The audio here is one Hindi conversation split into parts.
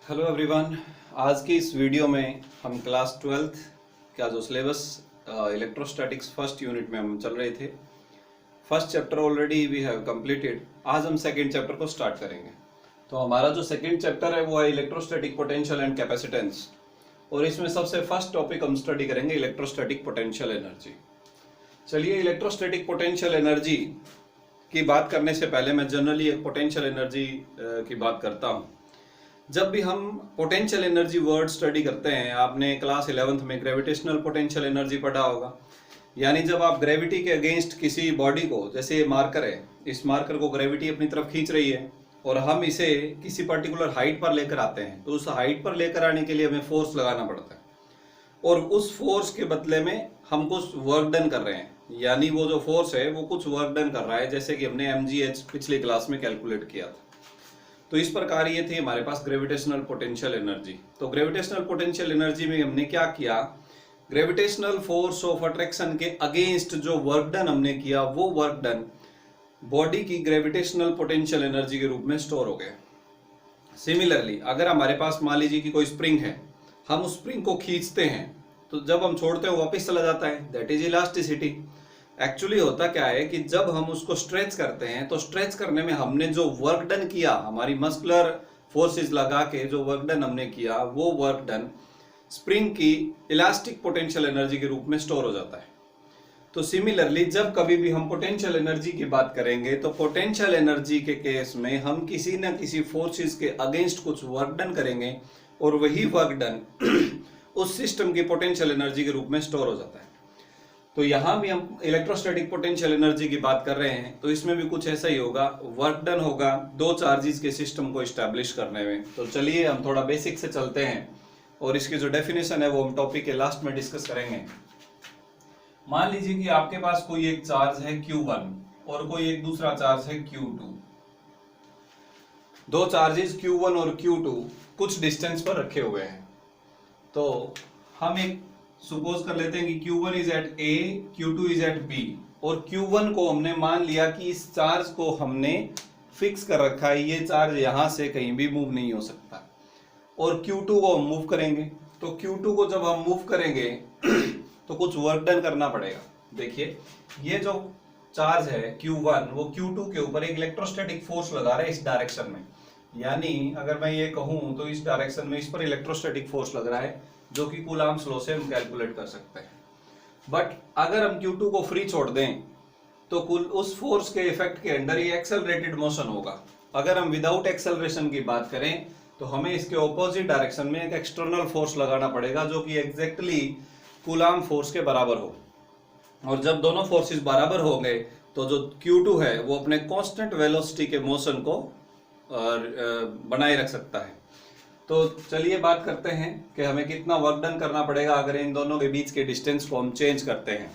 Hello everyone. आज की इस वीडियो में हम क्लास 12th का जो सिलेबस इलेक्ट्रोस्टैटिक्स फर्स्ट यूनिट में हम चल रहे थे। First chapter already we have completed. आज हम सेकंड चैप्टर को स्टार्ट करेंगे। तो हमारा जो सेकंड चैप्टर है वो है इलेक्ट्रोस्टैटिक पोटेंशियल एंड कैपेसिटेंस, और इसमें सबसे फर्स्ट टॉपिक हम स्टडी करेंगे इलेक्ट्रोस्टैटिक पोटेंशियल एनर्जी। चलिए, इलेक्ट्रोस्टैटिक पोटेंशियल एनर्जी की बात करने से पहले मैं जनरली एक पोटेंशियल एनर्जी की बात करता हूँ। जब भी हम पोटेंशियल एनर्जी वर्ड स्टडी करते हैं, आपने क्लास 11th में ग्रेविटेशनल पोटेंशियल एनर्जी पढ़ा होगा। यानी जब आप ग्रेविटी के अगेंस्ट किसी बॉडी को, जैसे ये मार्कर है, इस मार्कर को ग्रेविटी अपनी तरफ खींच रही है और हम इसे किसी पर्टिकुलर हाइट पर लेकर आते हैं, तो उस हाइट पर लेकर आने के लिए हमें फोर्स लगाना पड़ता है और उस फोर्स के बदले में हम कुछ वर्क डन कर रहे हैं। यानी वो जो फोर्स है वो कुछ वर्क डन कर रहा है, जैसे कि हमने mgh पिछली क्लास में कैलकुलेट किया था। तो इस प्रकार ये थी हमारे पास ग्रेविटेशनल पोटेंशियल एनर्जी। तो ग्रेविटेशनल पोटेंशियल एनर्जी में हमने क्या किया, ग्रेविटेशनल फोर्स ऑफ अट्रैक्शन के अगेंस्ट जो वर्क डन हमने किया, वो वर्क डन बॉडी की ग्रेविटेशनल पोटेंशियल एनर्जी के रूप में स्टोर हो गया। सिमिलरली अगर हमारे पास मान लीजिए कि कोई स्प्रिंग है, हम उस स्प्रिंग को खींचते हैं तो जब हम छोड़ते हैं वो वापस चला जाता है, दैट इज इलास्टिसिटी। एक्चुअली होता क्या है कि जब हम उसको स्ट्रेच करते हैं तो स्ट्रेच करने में हमने जो वर्क डन किया, हमारी मस्कुलर फोर्सेस लगा के जो वर्क डन हमने किया, वो वर्क डन स्प्रिंग की इलास्टिक पोटेंशियल एनर्जी के रूप में स्टोर हो जाता है। तो सिमिलरली जब कभी भी हम पोटेंशियल एनर्जी की बात करेंगे तो पोटेंशियल एनर्जी के केस में हम किसी न किसी फोर्सेस के अगेंस्ट कुछ वर्क डन करेंगे और वही वर्क डन उस सिस्टम की पोटेंशियल एनर्जी के रूप में स्टोर हो जाता है। तो यहाँ भी हम इलेक्ट्रोस्टैटिक पोटेंशियल एनर्जी की बात कर रहे हैं, तो इसमें भी कुछ ऐसा ही होगा, वर्क डन होगा दो चार्जेस के सिस्टम को एस्टैब्लिश करने में। तो चलिए हम थोड़ा बेसिक से चलते हैं और इसकी जो डेफिनेशन है वो हम टॉपिक के लास्ट में डिस्कस करेंगे। मान लीजिए कि आपके पास कोई एक चार्ज है Q1 और कोई एक दूसरा चार्ज है Q2। दो चार्जेस Q1 और Q2 कुछ डिस्टेंस पर रखे हुए हैं। तो हम एक सपोज कर लेते हैं कि Q1 is at A, Q2 is at B, और Q1 को हमने मान लिया कि इस चार्ज को हमने फिक्स कर रखा है, ये चार्ज यहां से कहीं भी मूव नहीं हो सकता। और Q2 को हम मूव करेंगे, तो Q2 को जब हम मूव करेंगे तो कुछ वर्क डन करना पड़ेगा। देखिए, ये जो चार्ज है Q1 वो Q2 के ऊपर एक इलेक्ट्रोस्टैटिक फोर्स लगा रहा है इस डायरेक्शन में। यानी अगर मैं ये कहूं तो इस डायरेक्शन में इस पर इलेक्ट्रोस्टैटिक फोर्स लग रहा है, जो कि कूलम्ब्स लॉ से हम कैलकुलेट कर सकते हैं। बट अगर हम Q2 को फ्री छोड़ दें तो कुल उस फोर्स के इफेक्ट के अंडर ये एक्सेलरेटेड मोशन होगा। अगर हम विदाउट एक्सेलरेशन की बात करें तो हमें इसके ऑपोजिट डायरेक्शन में एक एक्सटर्नल फोर्स लगाना पड़ेगा, जो कि एग्जैक्टली कूलम्ब फोर्स के बराबर हो। और जब दोनों फोर्सेस बराबर हो गए तो जो Q2 है वो अपने कांस्टेंट वेलोसिटी के मोशन को बनाए रख सकता है। तो चलिए बात करते हैं कि हमें कितना वर्क डन करना पड़ेगा अगर इन दोनों के बीच के डिस्टेंस को हम चेंज करते हैं।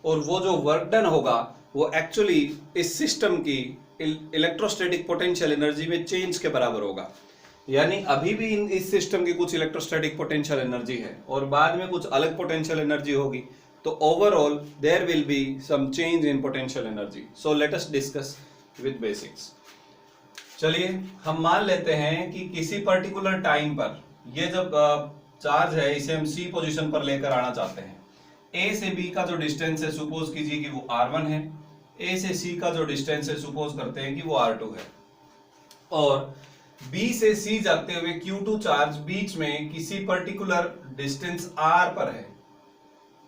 और वो जो वर्क डन होगा वो एक्चुअली इस सिस्टम की इलेक्ट्रोस्टैटिक पोटेंशियल एनर्जी में चेंज के बराबर होगा। यानी अभी भी इस सिस्टम की कुछ इलेक्ट्रोस्टैटिक पोटेंशियल एनर्जी है और बाद में कुछ अलग पोटेंशियल एनर्जी होगी, तो overall there will be some change in potential energy. So let us discuss with basics. चलिए हम मान लेते हैं कि किसी पर्टिकुलर टाइम पर ये जब चार्ज है इसे हम C पोजीशन पर लेकर आना चाहते हैं। A से B का जो डिस्टेंस है सपोज कीजिए कि वो R1 है, A से C का जो डिस्टेंस है सपोज करते हैं कि वो R2 है, और B से C जाते हुए Q2 चार्ज बीच में किसी पर्टिकुलर डिस्टेंस R पर है।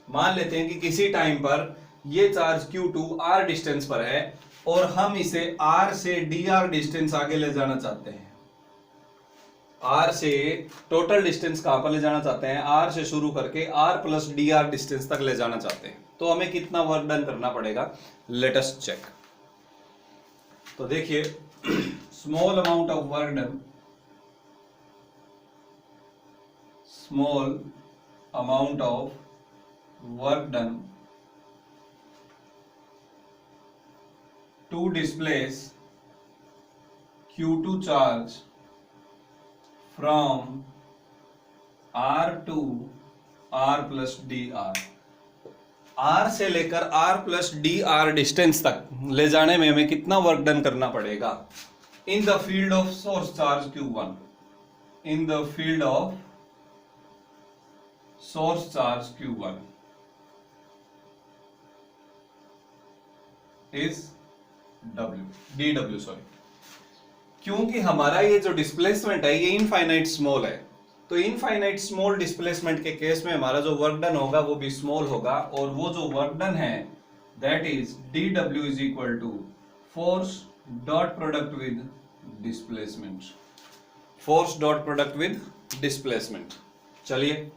मान लेते हैं कि किसी टाइम पर ये चार्ज Q2 R डिस्टेंस पर है और हम इसे R से dr डिस्टेंस आगे ले जाना चाहते हैं। R से टोटल डिस्टेंस कहां पर ले जाना चाहते हैं, R से शुरू करके R प्लस dr डिस्टेंस तक ले जाना चाहते हैं। तो हमें कितना वर्क डन करना पड़ेगा, लेट अस चेक। तो देखिए, small amount of work done, small amount of work done to displace Q2 charge from R to R plus dr। R से लेकर R plus dr डिस्टेंस तक ले जाने में हमें कितना वर्क डन करना पड़ेगा इन the field of source charge Q1। in the field of source charge Q1 is dW sorry, क्योंकि हमारा ये जो डिस्प्लेसमेंट है ये इनफाइनाइट स्मॉल है, तो इनफाइनाइट स्मॉल डिस्प्लेसमेंट के केस में हमारा जो वर्क डन होगा वो भी स्मॉल होगा, और वो जो वर्क डन है that is dW is equal to force dot product with displacement, force dot product with displacement. चलिए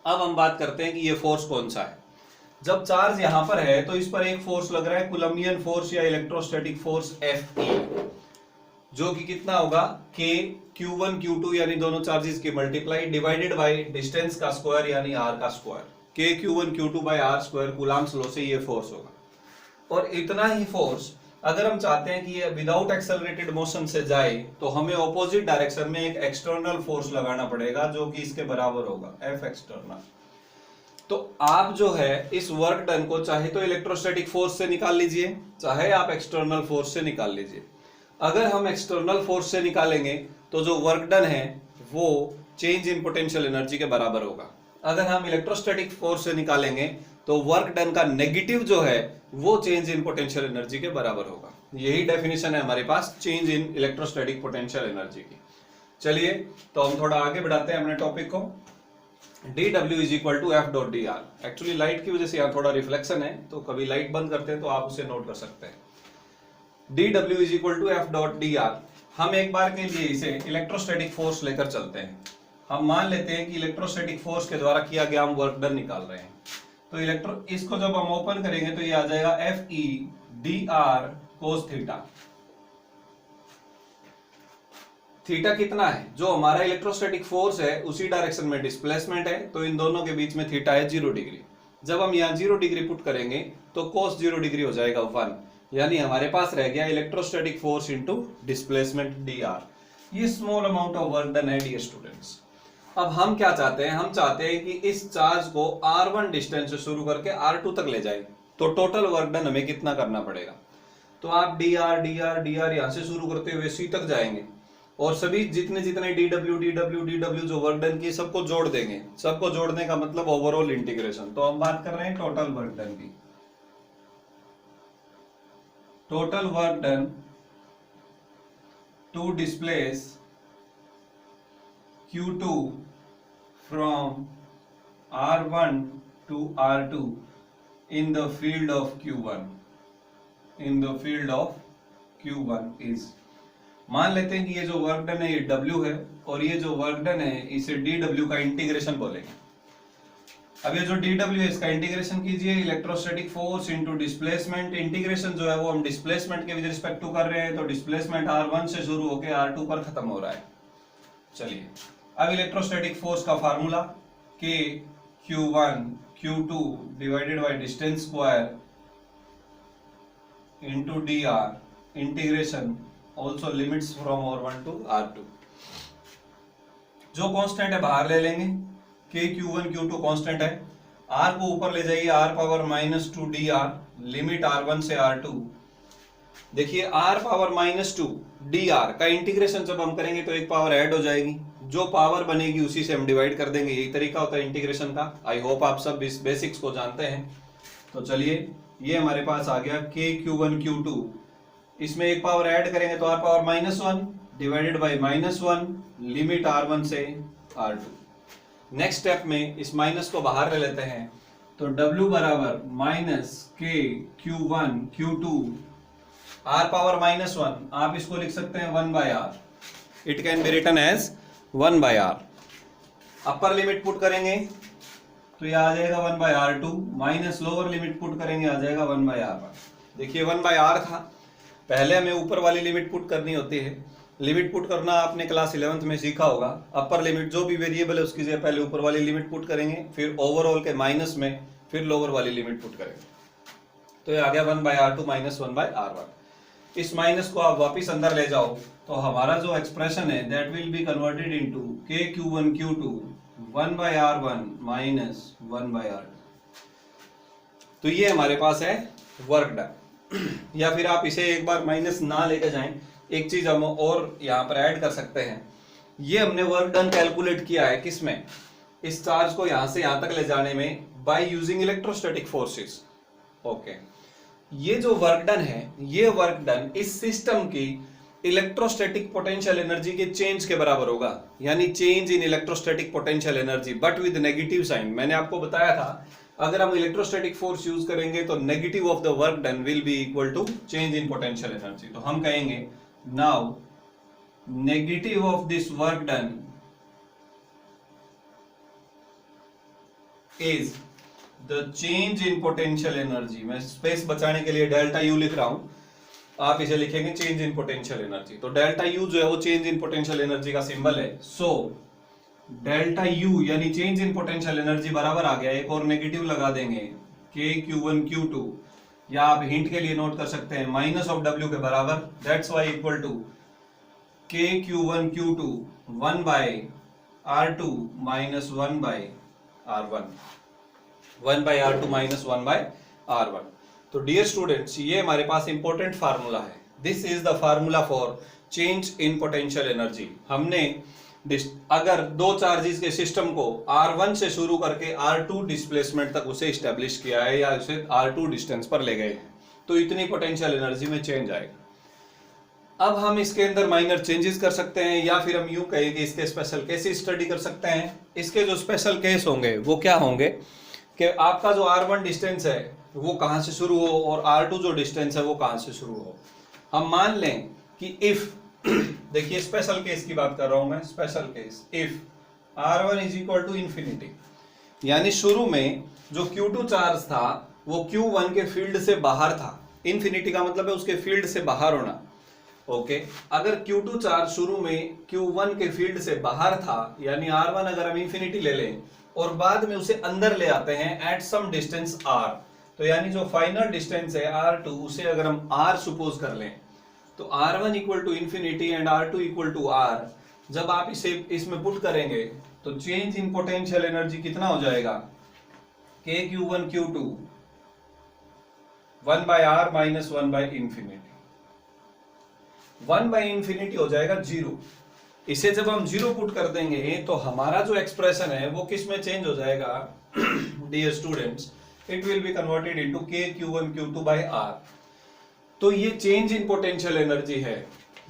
अब हम बात करते हैं कि ये फोर्स कौन सा है। जब चार्ज यहां पर है तो इस पर एक फोर्स लग रहा है कूलम्बियन फोर्स या इलेक्ट्रोस्टैटिक फोर्स Fe, जो कि कितना होगा K Q1 Q2 यानी दोनों चार्जेस की मल्टीप्लाई डिवाइडेड बाय डिस्टेंस का स्क्वायर यानी r का square, K Q1 Q2 by r square Coulomb's law से ये फोर्स होगा। और इतना ही फोर्स अगर हम चाहते हैं कि ये विदाउट एक्सेलरेटेड मोशन से जाए तो हमें ऑपोजिट डायरेक्शन में एक एक्सटर्नल फोर्स लगाना पड़ेगा जो कि इसके बराबर होगा F एक्सटर्नल। तो आप जो है इस वर्क डन को चाहे तो इलेक्ट्रोस्टैटिक फोर्स से निकाल लीजिए, चाहे आप एक्सटर्नल फोर्स से निकाल लीजिए। अगर हम एक्सटर्नल फोर्स से निकालेंगे तो जो वर्क डन है वो चेंज इन पोटेंशियल एनर्जी के बराबर होगा। अगर हम इलेक्ट्रोस्टैटिक फोर्स से निकालेंगे तो वर्क डन का नेगेटिव जो है वो चेंज इन पोटेंशियल एनर्जी के बराबर होगा। यही डेफिनेशन है हमारे पास change in electrostatic potential energy की। चलिए तो हम थोड़ा आगे बढ़ाते हैं अपने टॉपिक को। dW is equal to F dot d r. Actually light की वजह से यहाँ थोड़ा रिफ्लेक्शन है, तो कभी लाइट बंद करते हैं तो आप उसे नोट कर सकते हैं। dW is equal to F dot d r. हम एक बार के लिए इसे इलेक्ट्रोस्टैटिक फोर्स लेकर चलते हैं। हम मान लेते हैं कि इलेक्ट्रोस्टैटिक फोर्स के द्वारा किया गया हम वर्क डन निकाल रहे हैं। तो इसको जब हम ओपन करेंगे तो ये आ जाएगा Fe dr cos theta. Theta कितना है? जो हमारा इलेक्ट्रोस्टैटिक फोर्स है उसी डायरेक्शन में डिस्प्लेसमेंट है, तो इन दोनों के बीच में थीटा है 0 डिग्री। जब हम यहाँ 0 डिग्री पुट करेंगे तो cos 0 डिग्री हो जाएगा 1, यानी हमारे पास रह गया electrostatic force into displacement dr। ये small amount of work done है डियर स्टूडेंट्स। अब हम क्या चाहते हैं? हम चाहते हैं कि इस चार्ज को r1 डिस्टेंस से शुरू करके r2 तक ले जाए, तो टोटल वर्क डन हमें कितना करना पड़ेगा? तो आप dr यहां से शुरू करते हुए c तक जाएंगे और सभी जितने dw जो वर्क डन की सबको जोड़ देंगे। सबको जोड़ने का मतलब ओवरऑल इंटीग्रेशन। तो हम बात कर रहे हैं टोटल वर्क डन की। Total work done to displace Q2 from R1 to R2 in the field of Q1 is, मान लेते हैं कि ये जो वर्क डन है ये W है और ये जो वर्क डन है इसे dW का इंटीग्रेशन बोलेंगे। अब ये जो dW है इसका इंटीग्रेशन कीजिए, electrostatic force into displacement. Integration जो है वो हम डिस्प्लेसमेंट के विद रिस्पेक्ट टू कर रहे हैं, तो डिस्प्लेसमेंट R1 से शुरू होकर R2 पर खत्म हो रहा है। चलिए अब इलेक्ट्रोस्टैटिक फोर्स का formula K Q1 Q2 divided by distance square into dr integration also limits from R1 to R2। जो कांस्टेंट है बाहर ले लेंगे, K Q1 Q2 कांस्टेंट है, R को ऊपर ले जाइए r power -2 dr limit R1 से R2। देखिए r पावर -2 dr का इंटीग्रेशन जब हम करेंगे तो एक पावर ऐड हो जाएगी, जो पावर बनेगी उसी से हम डिवाइड कर देंगे। यही तरीका होता है इंटीग्रेशन का। आई होप आप सब इस बेसिक्स को जानते हैं। तो चलिए ये हमारे पास आ गया K Q1 Q2, इसमें एक पावर ऐड करेंगे तो r power -1 divided by -1 limit R1 से R2। नेक्स्ट स्टेप में इस माइनस को बाहर ले लेते हैं, तो W बराबर -K Q1 Q2 r power -1, आप इसको लिख सकते हैं 1/r। It can be written as 1/r। Upper limit put करेंगे तो यह आ जाएगा 1/r2 minus lower limit put करेंगे आ जाएगा 1/r1। देखिए 1/r था, पहले हमें ऊपर वाली लिमिट पुट करनी होती है। लिमिट पुट करना आपने क्लास 11th में सीखा होगा। अपर लिमिट जो भी वेरिएबल है उसकी जगह पहले ऊपर वाली लिमिट पुट करेंगे, फिर ओवरऑल के माइनस में फिर लोअर वाली लिमिट पुट करेंगे। तो ये आ गया 1/r2 माइनस 1/r1। इस माइनस को आप वापिस अंदर ले जाओ तो हमारा जो एक्सप्रेशन है that will be converted into K Q1 Q2 1/r1 minus 1/r2। तो ये हमारे पास है वर्क डन। या फिर आप इसे एक बार माइनस ना लेकर जाएं, एक चीज हम और यहाँ पर ऐड कर सकते हैं ये हमने वर्क डन कैलकुलेट किया है किसमें, इस चार्ज को यहां से यहां तक ले जाने में, by using electrostatic forces. Okay, ये जो वर्क डन है, ये वर्क डन इस सिस्टम की इलेक्ट्रोस्टैटिक पोटेंशियल एनर्जी के चेंज के बराबर होगा, यानी change in electrostatic potential energy but with negative sign. मैंने आपको बताया था अगर हम इलेक्ट्रोस्टैटिक फोर्स यूज करेंगे तो negative of the work done will be equal to change in potential energy. तो हम कहेंगे now negative of this work done is the change in potential energy. मैं स्पेस बचाने के लिए डेल्टा यू लिख रहा हूं, आप इसे लिखेंगे चेंज इन पोटेंशियल एनर्जी। तो डेल्टा यू जो है वो चेंज इन पोटेंशियल एनर्जी का सिंबल है। सो डेल्टा यू यानी चेंज इन पोटेंशियल एनर्जी बराबर आ गया, एक और नेगेटिव लगा देंगे के Q1 Q2, या आप हिंट के लिए नोट कर सकते हैं माइनस ऑफ W के बराबर। दैट्स वाई इक्वल टू के Q1 Q2 1 by R2 minus 1 by R1, 1 by R2 minus 1 by R1। तो डियर स्टूडेंट्स, ये हमारे पास इंपॉर्टेंट फार्मूला है। This is the formula for change in potential energy. हमने अगर दो चार्जेस के सिस्टम को R1 से शुरू करके R2 डिस्प्लेसमेंट तक उसे स्टैब्लिश किया है या उसे R2 डिस्टेंस पर ले गए हैं, तो इतनी पोटेंशियल एनर्जी में चेंज आएगा। अब हम इसके अंदर माइनर चेंजेस कर सकते हैं, या फिर हम यूं कहें कि इसके स्पेशल केसेस स्टडी कर सकते हैं। इसके जो स्पेशल केस होंगे वो क्या होंगे कि आपका जो R1 डिस्टेंस है वो कहां से शुरू हो और R2 जो डिस्टेंस है वो कहां से शुरू हो। हम मान लें कि इफ देखिए स्पेशल केस की बात कर रहा हूं मैं, special case if R1 is equal to infinity, यानी शुरू में जो Q2 चार्ज था वो Q1 के फील्ड से बाहर था। इंफिनिटी का मतलब है उसके फील्ड से बाहर होना। ओके, अगर Q2 चार्ज शुरू में Q1 के फील्ड से बाहर था, यानी R1 अगर हम इंफिनिटी ले लें और बाद में उसे अंदर ले आते हैं एट सम डिस्टेंस R, तो यानी जो फाइनल डिस्टेंस है R2 उसे अगर हम R सपोज कर लें, तो R1 equal to infinity and R2 equal to R, जब आप इसे इसमें पुट करेंगे तो चेंज इन पोटेंशियल एनर्जी कितना हो जाएगा, के Q1 Q2 1 by R minus 1 by infinity, 1 by infinity हो जाएगा 0। इसे जब हम 0 पुट कर देंगे तो हमारा जो एक्सप्रेशन है वो किस में चेंज हो जाएगा dear students, it will be converted into K Q1 Q2 by R। तो ये चेंज इन पोटेंशियल एनर्जी है।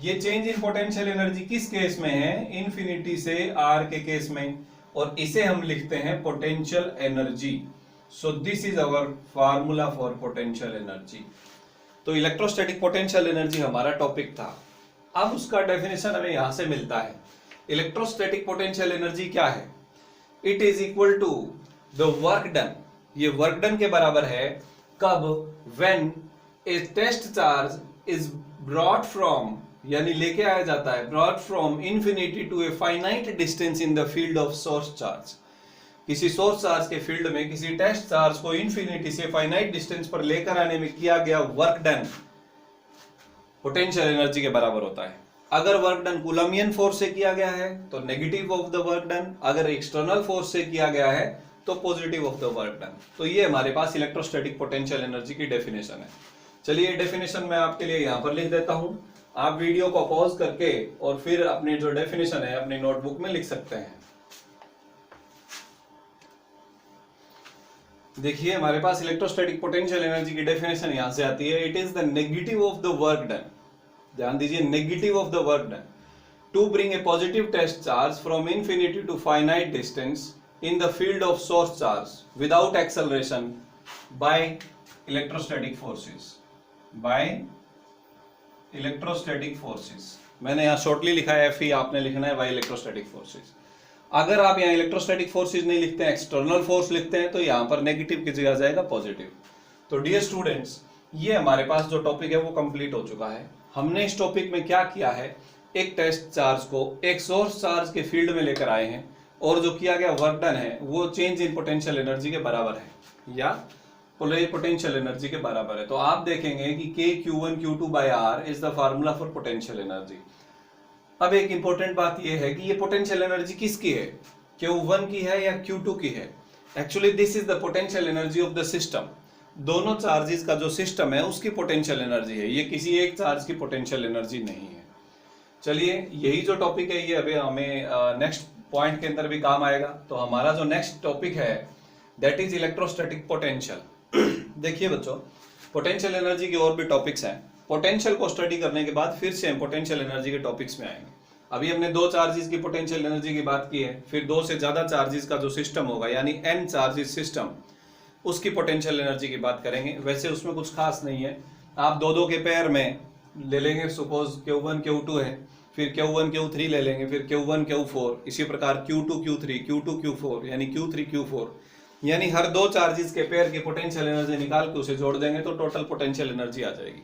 ये चेंज इन पोटेंशियल एनर्जी किस केस में है, इंफिनिटी से R के केस में, और इसे हम लिखते हैं potential energy. So this is our formula for potential energy. तो इलेक्ट्रोस्टैटिक पोटेंशियल एनर्जी हमारा टॉपिक था। अब उसका डेफिनेशन हमें यहां से मिलता है। इलेक्ट्रोस्टैटिक पोटेंशियल एनर्जी क्या है, it is equal to the work done. ये वर्क डन के बराबर है कब, when a test charge is brought from, यानी लेके आया जाता है, brought from infinity to a finite distance in the field of source charge. किसी सोर्स चार्ज के फील्ड में किसी टेस्ट चार्ज को इंफिनिटी से फाइनाइट डिस्टेंस पर लेकर आने में किया गया वर्क डन पोटेंशियल एनर्जी के बराबर होता है। अगर वर्क डन कूलम्बियन फोर्स से किया गया है तो negative of the work done, अगर एक्सटर्नल फोर्स से किया गया है तो positive of the work done. तो ये हमारे पास इलेक्ट्रोस्टैटिक पोटेंशियल एनर्जी की डेफिनेशन है। चलिए डेफिनेशन मैं आपके लिए यहां पर लिख देता हूं, आप वीडियो को पॉज करके और फिर अपनी जो डेफिनेशन है अपनी नोटबुक में लिख सकते हैं। देखिए हमारे पास इलेक्ट्रोस्टैटिक पोटेंशियल एनर्जी की डेफिनेशन यहां से आती है, it is the negative of the work done, ध्यान दीजिए negative of the work done to bring a positive test charge from infinity to finite distance in the field of source charge without acceleration by electrostatic forces, by electrostatic forces। मैंने यहाँ शॉर्टली लिखा है FE, आपने लिखना है by electrostatic forces। अगर आप यहाँ इलेक्ट्रोस्टैटिक फोर्सेज नहीं लिखते हैं, एक्सटर्नल फोर्स लिखते हैं, तो यहाँ पर नेगेटिव की जगह आ जाएगा पॉजिटिव। तो डियर स्टूडेंट्स, ये हमारे पास जो टॉपिक है वो कंप्लीट हो चुका है। हमने इस टॉपिक में क्या किया है, एक टेस्ट चार्ज को एक सोर्स चार्ज के फील्ड में लेकर आए हैं और जो किया गया वर्क डन है वो चेंज इन पोटेंशियल एनर्जी के बराबर है या पोटेंशियल एनर्जी के बराबर है। तो आप देखेंगे कि K Q1 Q2 by R is the formula for potential energy. अब एक इंपॉर्टेंट बात यह है कि ये पोटेंशियल एनर्जी किसकी है, Q1 की है या Q2 की है। Actually this is the potential energy of the system. दोनों चार्जेस का जो सिस्टम है उसकी पोटेंशियल एनर्जी है, ये किसी एक चार्ज की पोटेंशियल एनर्जी नहीं है। चलिए यही जो टॉपिक है ये अभी हमें नेक्स्ट पॉइंट के अंदर भी काम आएगा। तो हमारा जो नेक्स्ट टॉपिक है दैट इज इलेक्ट्रोस्टैटिक पोटेंशियल। देखिए बच्चों, पोटेंशियल एनर्जी के और भी टॉपिक्स हैं। पोटेंशियल को स्टडी करने के बाद फिर से हम पोटेंशियल एनर्जी के टॉपिक्स में आएंगे। अभी हमने दो चार्जेस की पोटेंशियल एनर्जी की बात की है, फिर दो से ज्यादा चार्जेस का जो सिस्टम होगा यानी n चार्जेस सिस्टम, उसकी पोटेंशियल एनर्जी की बात करेंगे। वैसे उसमें कुछ खास नहीं है, आप दो दो के पेयर में ले लेंगे। सपोज Q1 Q2 है, फिर Q1 Q3 ले लेंगे, फिर Q1 Q4, इसी प्रकार Q2 Q3 Q2 Q4 यानी Q3 Q4, यानी हर दो चार्जेस के पेयर की पोटेंशियल एनर्जी निकाल के उसे जोड़ देंगे तो टोटल पोटेंशियल एनर्जी आ जाएगी।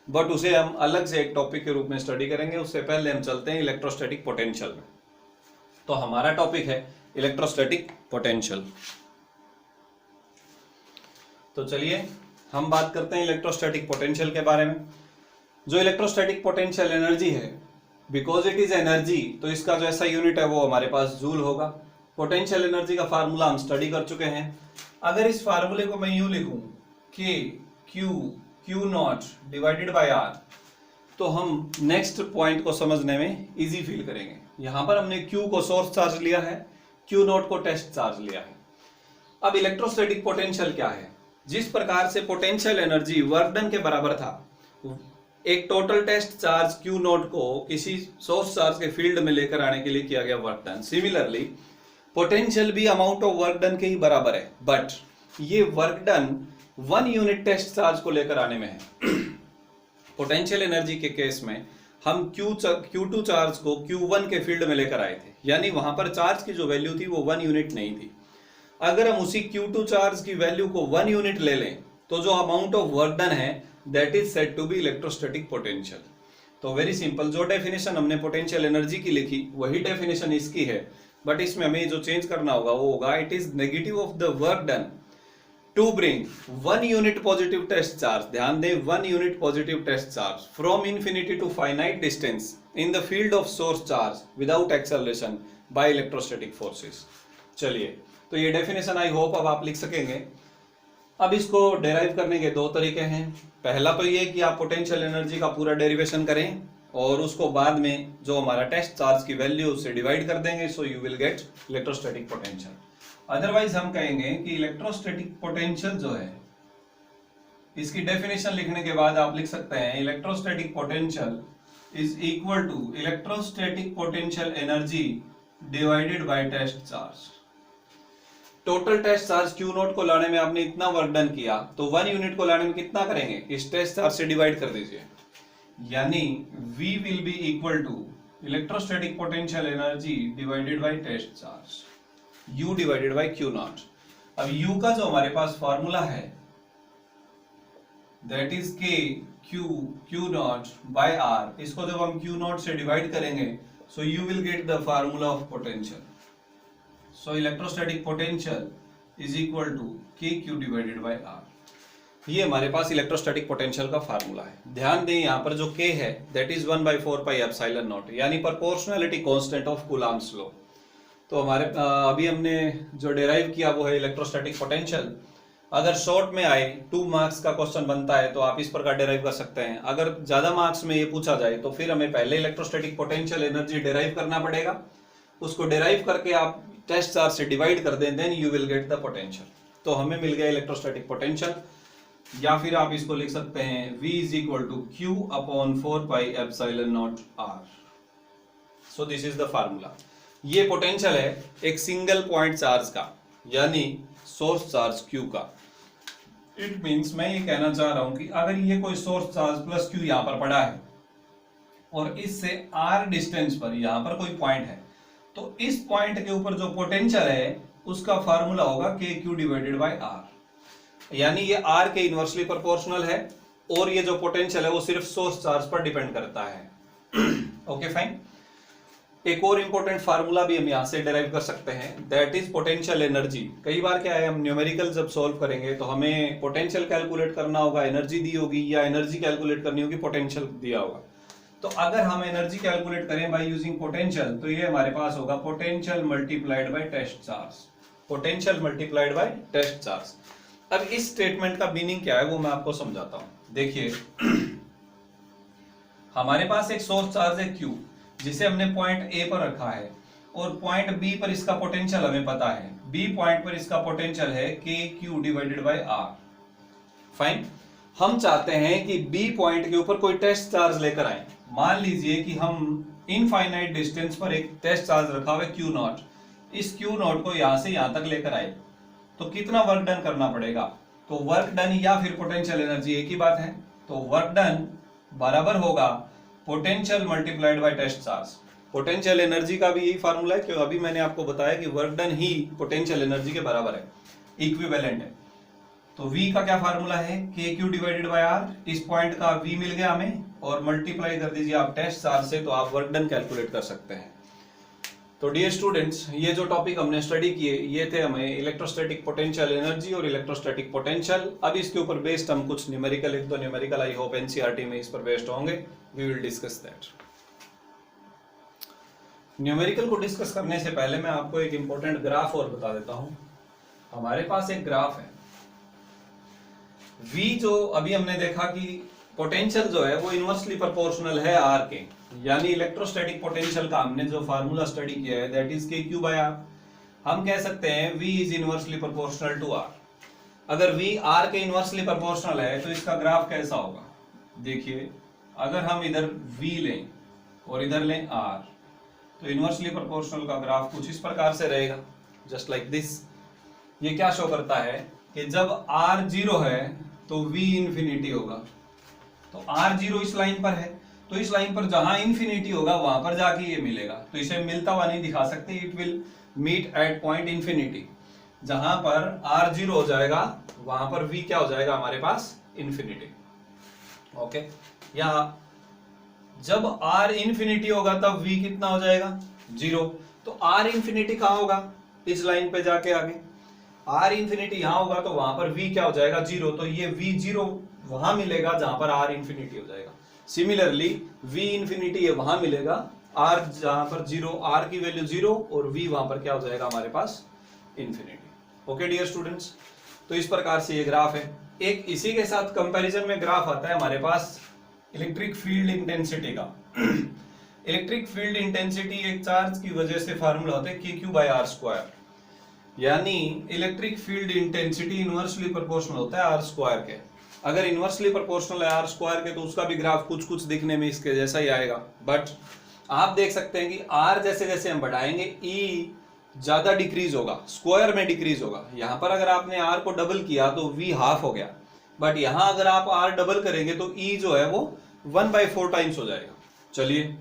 बट उसे हम अलग से एक टॉपिक के रूप में स्टडी करेंगे। उससे पहले हम चलते हैं इलेक्ट्रोस्टैटिक पोटेंशियल में। तो हमारा टॉपिक है इलेक्ट्रोस्टैटिक पोटेंशियल। तो चलिए हम बात करते हैं इलेक्ट्रोस्टैटिक पोटेंशियल के बारे में। जो इलेक्ट्रोस्टैटिक पोटेंशियल एनर्जी है, बिकॉज इट इज एनर्जी, तो इसका जो ऐसा यूनिट है वो हमारे पास जूल होगा। पोटेंशियल एनर्जी का फार्मूला हम स्टडी कर चुके हैं। अगर इस फार्मूले को मैं यूं लिखूं K Q not divided by R, तो हम नेक्स्ट पॉइंट को समझने में इजी फील करेंगे। यहां पर हमने Q को सोर्स चार्ज लिया है, Q नॉट को टेस्ट चार्ज लिया है। अब इलेक्ट्रोस्टैटिक पोटेंशियल क्या है? जिस प्रकार से पोटेंशियल एनर्जी वर्क डन के बराबर था, एक total test charge Q nought को किसी सोर्स चार्ज के फील्ड में लेकर आने के लिए किया गया वर्क डन, सिमिलरली पोटेंशियल भी अमाउंट ऑफ वर्क डन के ही बराबर है। बट ये work done 1 unit test charge को लेकर आने में है। पोटेंशियल एनर्जी के केस में हम Q2 चार्ज को Q1 के फील्ड में लेकर आए थे, यानी वहां पर चार्ज की जो वैल्यू थी वो 1 यूनिट नहीं थी। अगर हम उसी Q2 चार्ज की वैल्यू को 1 यूनिट ले लें तो जो अमाउंट ऑफ वर्क डन है that is said to be electrostatic potential. तो वेरी सिंपल, जो डेफिनेशन हमने पोटेंशियल एनर्जी की लिखी वही डेफिनेशन इसकी है, बट इसमें हमें जो चेंज करना होगा वो होगा it is negative of the work done to bring 1 unit positive test charge, ध्यान दें 1 unit positive test charge from infinity to finite distance in the field of source charge without acceleration by electrostatic forces. चलिए, तो ये डेफिनेशन आई होप अब आप लिख सकेंगे। अब इसको डेराइव करने के दो तरीके हैं। पहला तो ये कि आप पोटेंशियल एनर्जी का पूरा डेरिवेशन करें और उसको बाद में जो हमारा टेस्ट चार्ज की वैल्यू उससे डिवाइड कर देंगे, so you will gate electrostatic potential. Otherwise हम कहेंगे कि इलेक्ट्रोस्टैटिक पोटेंशियल जो है, इसकी डेफिनेशन लिखने के बाद आप लिख सकते हैं electrostatic potential is equal to electrostatic potential energy divided by test charge. Total test charge Q nought को लाने में आपने इतना वर्क डन किया, तो 1 यूनिट को लाने में कितना करेंगे, इस टेस्ट चार्ज से डिवाइड कर दीजिए, यानी V will be equal to electrostatic potential energy divided by test charge U divided by Q nought. अब U का जो हमारे पास फॉर्मूला है that is K Q nought by R, इसको जब हम Q नॉट से डिवाइड करेंगे सो you will get the formula of potential. So electrostatic potential is equal to KQ divided by R. ये हमारे पास इलेक्ट्रोस्टैटिक पोटेंशियल का फार्मूला है। ध्यान दें यहाँ पर जो K है that is 1/4 pi epsilon naught, यानी proportionality constant of Coulomb's law. तो हमारे अभी हमने जो डेराइव किया वो है इलेक्ट्रोस्टैटिक पोटेंशियल। अगर शॉर्ट में आए 2 मार्क्स का क्वेश्चन बनता है तो आप इस प्रकार डेराइव कर सकते हैं। अगर ज्यादा मार्क्स में ये पूछा जाए तो फिर हमें पहले इलेक्ट्रोस्टैटिक पोटेंशियल एनर्जी डेराइव करना पड़ेगा, उसको डेराइव करके आप टेस्ट चार्ज से डिवाइड कर दें, then you will get the potential. तो हमें मिल गया इलेक्ट्रोस्टैटिक पोटेंशियल, या फिर आप इसको लिख सकते हैं V is equal to Q upon 4 pi epsilon naught R। So this is the formula. ये पोटेंशियल है एक सिंगल पॉइंट चार्ज का, यानी सोर्स चार्ज Q का। इट मींस मैं ये कहना चाह रहा हूं कि अगर ये कोई सोर्स चार्ज प्लस Q यहां पर पड़ा है और इससे R डिस्टेंस पर यहां पर कोई पॉइंट है, तो इस पॉइंट के ऊपर जो पोटेंशियल है उसका फार्मूला होगा KQ डिवाइडेड बाय R, यानी ये R के इनवर्सली प्रोपोर्शनल है और ये जो पोटेंशियल है वो सिर्फ सोर्स चार्ज पर डिपेंड करता है। Okay fine. एक और इंपॉर्टेंट फार्मूला भी हम यहां से डिराइव कर सकते हैं दैट इज पोटेंशियल एनर्जी। कई बार क्या है, हम न्यूमेरिकल जब सॉल्व करेंगे तो हमें पोटेंशियल कैलकुलेट करना होगा, एनर्जी दी होगी, या एनर्जी कैलकुलेट करनी होगी, पोटेंशियल दिया होगा। तो अगर हम एनर्जी कैलकुलेट करें बाय यूजिंग पोटेंशियल तो ये हमारे पास होगा potential multiplied by test charge, potential multiplied by test charge. अब इस स्टेटमेंट का मीनिंग क्या है वो मैं आपको समझाता हूं। देखिए हमारे पास एक सोर्स चार्ज है Q, जिसे हमने पॉइंट ए पर रखा है और पॉइंट बी पर इसका पोटेंशियल हमें पता है, बी पॉइंट पर इसका पोटेंशियल है K Q divided by R. Fine. हम चाहते हैं कि बी पॉइंट के ऊपर कोई टेस्ट चार्ज लेकर आए। मान लीजिए कि हम इनफाइनाइट डिस्टेंस पर एक टेस्ट चार्ज रखा हुआ है क्यू नॉट, इस क्यू नॉट को यहां से यहां तक लेकर आए तो कितना वर्क डन करना पड़ेगा? तो वर्क डन या फिर पोटेंशियल एनर्जी एक ही बात है, तो वर्क डन बराबर होगा potential multiplied by test charge. Potential energy का भी यही फार्मूला है, क्योंकि अभी मैंने आपको बताया कि वर्क डन ही पोटेंशियल एनर्जी के बराबर है, इक्विवेलेंट है। तो V का क्या फार्मूला है? K Q divided by are. इस पॉइंट का V मिल गया हमें और मल्टीप्लाई कर दीजिए आप टेस्ट चार्ज से, तो आप वर्क डन कैलकुलेट कर सकते हैं। तो डियर स्टूडेंट्स, ये जो टॉपिक हमने स्टडी किए ये थे हमें इलेक्ट्रोस्टैटिक पोटेंशियल एनर्जी और इलेक्ट्रोस्टैटिक पोटेंशियल। अब इसके ऊपर बेस्ड हम कुछ न्यूमेरिकल, एक दो न्यूमेरिकल आई होप एनसीईआरटी में इस पर बेस्ड होंगे, we will discuss that. Numerical को डिस्कस करने से पहले मैं आपको एक इंपॉर्टेंट ग्राफ और बता देता हूं। हमारे पास एक ग्राफ है V, जो अभी हमने देखा कि पोटेंशियल जो है वो इनवर्सली प्रोपोर्शनल है R के, यानी इलेक्ट्रोस्टैटिक पोटेंशियल का हमने जो फार्मूला स्टडी किया है that is K Q by R. हम कह सकते हैं V is inversely proportional to R। अगर V R के इनवर्सली प्रोपोर्शनल है तो इसका ग्राफ कैसा होगा? देखिए, अगर हम इधर V लें और इधर लें R, तो इनवर्सली प्रोपोर्शनल का ग्राफ कुछ इस प्रकार से रहेगा, जस्ट लाइक दिस। ये क्या शो करता है कि जब R 0 है तो V इंफिनिटी होगा। तो R 0 इस लाइन पर है, तो इस लाइन पर जहां इंफिनिटी होगा वहां पर जाके ये मिलेगा। तो इसे मिलता हुआ नहीं दिखा सकते, it will meet at point infinity. जहां पर R 0 हो जाएगा वहां पर V क्या हो जाएगा हमारे पास? इंफिनिटी। ओके, या जब R इंफिनिटी होगा तब V कितना हो जाएगा? 0। तो R इंफिनिटी कहां होगा? इस लाइन पे जाके आगे R इंफिनिटी यहां होगा तो वहां पर V क्या हो जाएगा? 0। तो ये V 0 वहां मिलेगा जहां पर R इंफिनिटी हो जाएगा। सिमिलरली V इंफिनिटी ये वहां मिलेगा, R जहां पर 0, R की वैल्यू 0 और V वहां पर क्या हो जाएगा हमारे पास? इंफिनिटी। ओके डियर स्टूडेंट्स, तो इस प्रकार से ये ग्राफ है। एक इसी के साथ कंपैरिजन में ग्राफ आता है हमारे पास इलेक्ट्रिक फील्ड इंटेंसिटी का। इलेक्ट्रिक फील्ड इंटेंसिटी एक चार्ज की वजह से फार्मूला होता है K Q by R square, यानी electric field intensity inversely proportional होता है आर स्क्वायर के। अगर इनवर्सली प्रोपोर्शनल है आर स्क्वायर के तो उसका भी ग्राफ कुछ कुछ दिखने में इसके जैसा ही आएगा। बट आप देख सकते हैं कि आर जैसे जैसे हम बढ़ाएंगे ई ज्यादा डिक्रीज होगा, स्क्वायर में डिक्रीज होगा। यहां पर अगर आपने आर को डबल किया तो वी हाफ हो गया, बट यहां अगर आप आर डबल करेंगे तो ई जो है वो 1/4 टाइम्स हो जाएगा। चलिए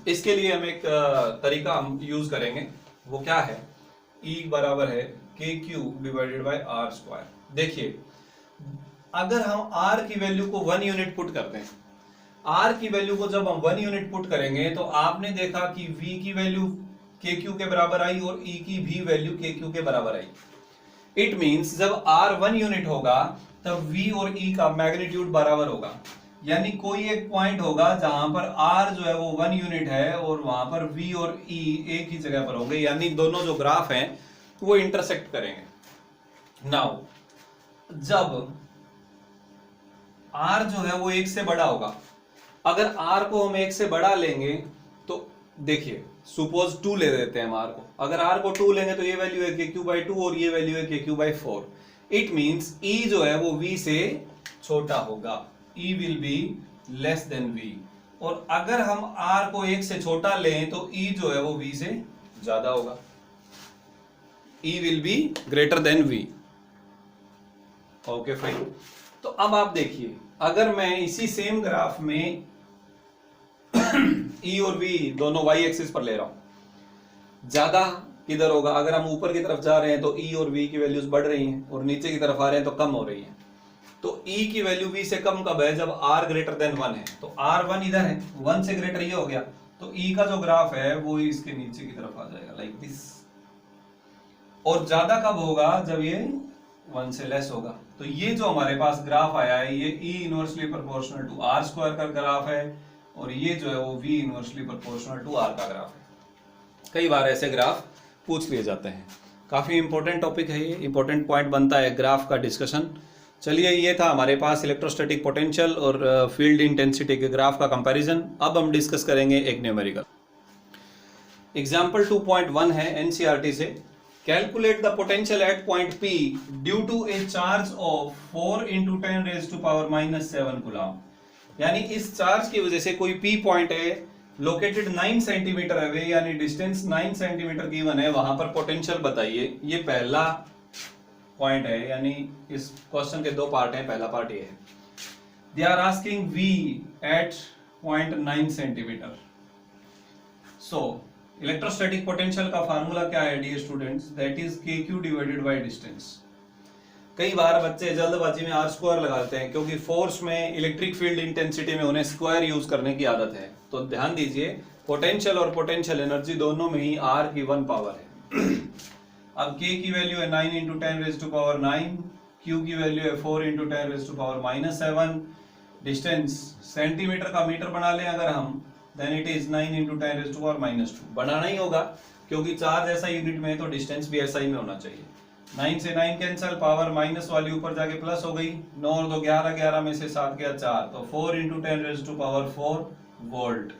इसके लिए हम एक तरीका हम यूज करेंगे, वो क्या है? E बराबर है K Q divided by R square. देखिए, अगर हम R की वैल्यू को 1 यूनिट पुट करते हैं, R की वैल्यू को जब हम 1 यूनिट पुट करेंगे तो आपने देखा कि V की वैल्यू के क्यू के बराबर आई और E की भी वैल्यू के क्यू के बराबर आई। इट मींस जब R 1 यूनिट होगा तब V और E का मैग्नीट्यूड बराबर होगा, यानी कोई एक पॉइंट होगा जहां पर R जो है वो 1 यूनिट है और वहां पर V और E एक ही जगह पर होंगे, यानी दोनों जो ग्राफ हैं वो इंटरसेक्ट करेंगे। नाउ जब R जो है वो 1 से बड़ा होगा, अगर R को हम 1 से बड़ा लेंगे तो देखिए, सुपोज 2 ले देते हैं हम R को। अगर R को 2 लेंगे तो ये वैल्यू है के क्यू बाई 2 और ये वैल्यू है K Q by 4। It means E जो है वो V से छोटा होगा, E will be less than V। और अगर हम R को 1 से छोटा लें तो E जो है वो V से ज्यादा होगा, E will be greater than V। Okay fine. तो अब आप देखिए, अगर मैं इसी सेम ग्राफ में E और V दोनों y एक्सिस पर ले रहा हूं, ज्यादा किधर होगा? अगर हम ऊपर की तरफ जा रहे हैं तो E और V की वैल्यूज बढ़ रही हैं और नीचे की तरफ आ रहे हैं तो कम हो रही हैं। तो E की वैल्यू V से कम कब है? जब R ग्रेटर देन 1 है। तो R1 इधर है, 1 से ग्रेटर ये हो गया, तो E का जो ग्राफ है वो इसके नीचे की तरफ आ जाएगा लाइक दिस। और ज्यादा कब होगा? जब ये 1 से लेस होगा। तो ये जो हमारे पास ग्राफ आया है ये E inversely proportional to R square का ग्राफ है और ये जो है वो V inversely proportional to R का ग्राफ है। कई बार ऐसे ग्राफ पूछ लिए जाते हैं, काफी इंपॉर्टेंट टॉपिक है ये, इंपॉर्टेंट पॉइंट बनता है ग्राफ का डिस्कशन। चलिए, ये था हमारे पास इलेक्ट्रोस्टैटिक पोटेंशियल और फील्ड इंटेंसिटी के ग्राफ का कंपैरिजन। अब हम डिस्कस करेंगे एक न्यूमेरिकल। एग्जाम्पल 2.1 है एनसीईआरटी से। Calculate the potential at point P due to a charge of 4 × 10⁻⁻⁷ coulomb. यानी इस चार्ज की वजह से कोई P पॉइंट है, लोकेटेड 9 सेंटीमीटर अवे, यानी डिस्टेंस 9 सेंटीमीटर गिवन है, वहां पर पोटेंशियल बताइए। ये पहला पॉइंट है, यानी इस क्वेश्चन के दो पार्ट हैं। पहला पार्ट ये है, they are asking V at 0.9 centimetre. So electrostatic potential का फार्मूला क्या है dear students? That is KQ divided by distance. कई बार बच्चे जल्दबाजी में R² लगाते हैं, क्योंकि फोर्स में, इलेक्ट्रिक फील्ड इंटेंसिटी में उन्हें स्क्वायर यूज करने की आदत है। तो ध्यान दीजिए, पोटेंशियल और पोटेंशियल एनर्जी दोनों में ही R की 1 पावर है। अब K की वैल्यू है 9 × 10⁻⁹, Q की वैल्यू है 4 × 10⁻⁷। डिस्टेंस सेंटीमीटर का मीटर बना लें अगर हम, देन इट इज 9 × 10⁻²। बनाना ही होगा, क्योंकि चार्ज ऐसा यूनिट में है तो डिस्टेंस भी ऐसा ही में होना चाहिए। 9 से 9 कैंसिल, पावर माइनस वाली ऊपर जाके प्लस हो गई। 9 और 2 11, 11 में से 7 गया 4, तो 4 × 10⁻⁴ वोल्ट।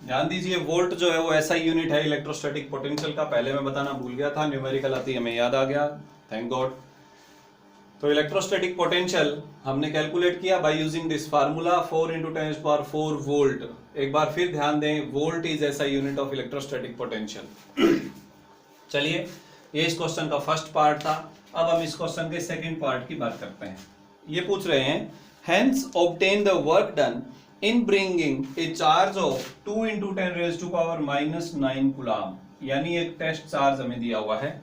ध्यान दीजिए, वोल्ट जो है वो ऐसा यूनिट है इलेक्ट्रोस्टैटिक पोटेंशियल का। पहले मैं बताना भूल गया था, न्यूमेरिकल आती हमें याद आ गया, थैंक गॉड। तो इलेक्ट्रोस्टैटिक पोटेंशियल हमने कैलकुलेट किया by using this formula 4 × 10⁻⁴ volt. एक बार फिर ध्यान दें, वोल्ट इज ऐसा यूनिट ऑफ इलेक्ट्रोस्टैटिक पोटेंशियल। चलिए, ये इस क्वेश्चन का फर्स्ट पार्ट था। अब हम इस क्वेश्चन के सेकंड पार्ट की बात करते हैं। ये पूछ रहे हैं, hence obtain the work done in bringing a charge of 2 × 10⁻⁹ coulomb. यानी एक टेस्ट चार्ज हमें दिया हुआ है,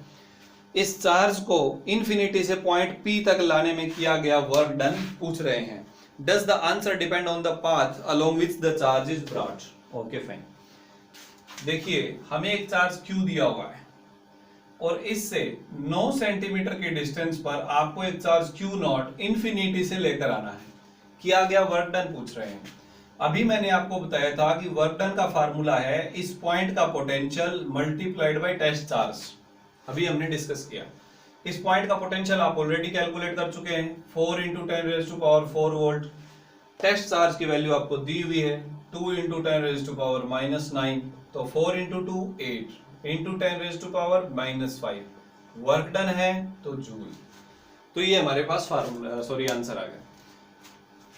इस चार्ज को इन्फिनिटी से पॉइंट P तक लाने में किया गया वर्क डन पूछ रहे हैं। Does the answer depend on the path along which the charge is brought? Okay fine. देखिए, हमें एक चार्ज Q दिया हुआ है और इससे 9 सेंटीमीटर के डिस्टेंस पर आपको एक चार्ज Q0 इन्फिनिटी से लेकर आना है। किया गया वर्क डन पूछ रहे हैं। अभी मैंने आपको बताया था कि वर्क डन का फार्मूला है इस पॉइंट का potential multiplied by test charge. अभी हमने डिस्कस किया। इस पॉइंट का पोटेंशियल आप ऑलरेडी कैलकुलेट कर चुके हैं, 4 × 10⁻⁴ वोल्ट। टेस्ट चार्ज की वैल्यू आपको दी हुई है 2 × 10⁻⁹, तो 4 × 2 8 × 10⁻⁻5 वर्क डन है तो जूल। तो ये हमारे पास फार्मूला, सॉरी, आंसर आ गया।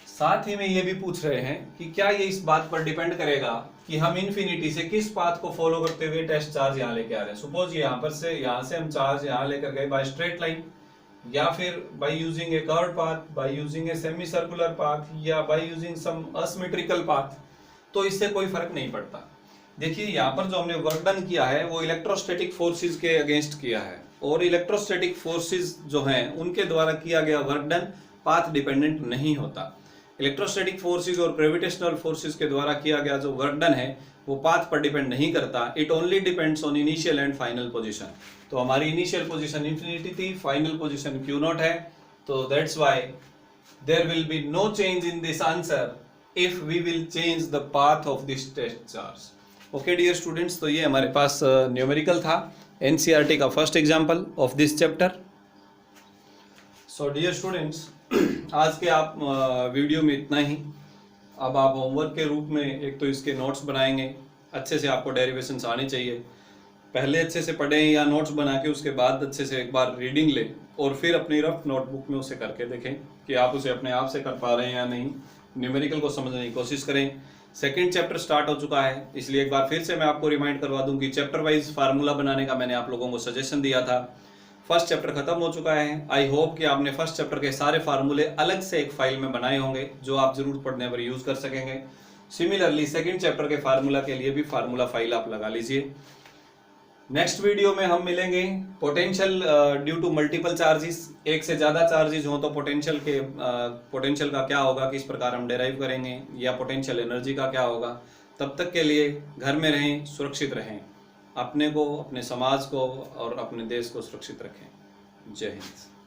साथ ही में ये भी पूछ रहे हैं कि क्या ये इस बात पर डिपेंड करेगा कि हम इन्फिनिटी से किस पाथ को फॉलो करते हुए टेस्ट चार्ज यहाँ लेके आ रहे हैं। सपोज यहाँ से हम चार्ज यहाँ लेकर गए बाय स्ट्रेट लाइन, या फिर by using a curved path, by using a semi circular path, या by using some asymmetrical path, तो इससे कोई फर्क नहीं पड़ता। देखिए, यहाँ पर जो हमने वर्क डन किया है वो इलेक्ट्रोस्टैटिक फोर्सेस के अगेंस्ट किया है, और इलेक्ट्रोस्टैटिक फोर्सेस जो हैं उनके द्वारा किया गया वर्क डन पाथ डिपेंडेंट नहीं होता। इलेक्ट्रोस्टैटिक फोर्सेस और ग्रेविटेशनल फोर्सेस के द्वारा किया गया जो वर्क डन है वो पाथ पर डिपेंड नहीं करता। It only depends on initial and final position. तो हमारी इनिशियल पोजीशन इन्फिनिटी थी, फाइनल पोजीशन Q0 है, तो that's why there will be no change in this answer if we will change the path of this test charge. Okay dear students, तो ये हमारे पास न्यूमेरिकल था, एनसीईआरटी का first example of this chapter. So dear students, आज के आप वीडियो में इतना ही। अब आप होमवर्क के रूप में एक तो इसके नोट्स बनाएंगे, अच्छे से आपको डेरिवेशंस आने चाहिए। पहले अच्छे से पढ़ें या नोट्स बना के उसके बाद अच्छे से एक बार रीडिंग लें, और फिर अपनी रफ नोटबुक में उसे करके देखें कि आप उसे अपने आप से कर पा रहे हैं या नहीं। न्यूमेरिकल को समझने की कोशिश करें। सेकंड चैप्टर स्टार्ट हो चुका है, इसलिए एक बार फिर से मैं आपको रिमाइंड करवा दूं कि चैप्टर वाइज फार्मूला बनाने का मैंने आप लोगों को सजेशन दिया था। फर्स्ट चैप्टर खत्म हो चुका है। आई होप कि आपने फर्स्ट चैप्टर के सारे फार्मूले अलग से एक फाइल में बनाए होंगे, जो आप जरूर पढ़ने पर यूज कर सकेंगे। सिमिलरली सेकंड चैप्टर के फार्मूला के लिए भी फार्मूला फाइल आप लगा लीजिए। नेक्स्ट वीडियो में हम मिलेंगे potential due to multiple charges. एक से ज्यादा चार्जेस हो तो पोटेंशियल का क्या होगा, किस प्रकार हम डेराइव करेंगे, या पोटेंशियल एनर्जी का क्या होगा। तब तक के लिए घर में रहें, सुरक्षित रहें, अपने को, अपने समाज को और अपने देश को सुरक्षित रखें। जय हिंद।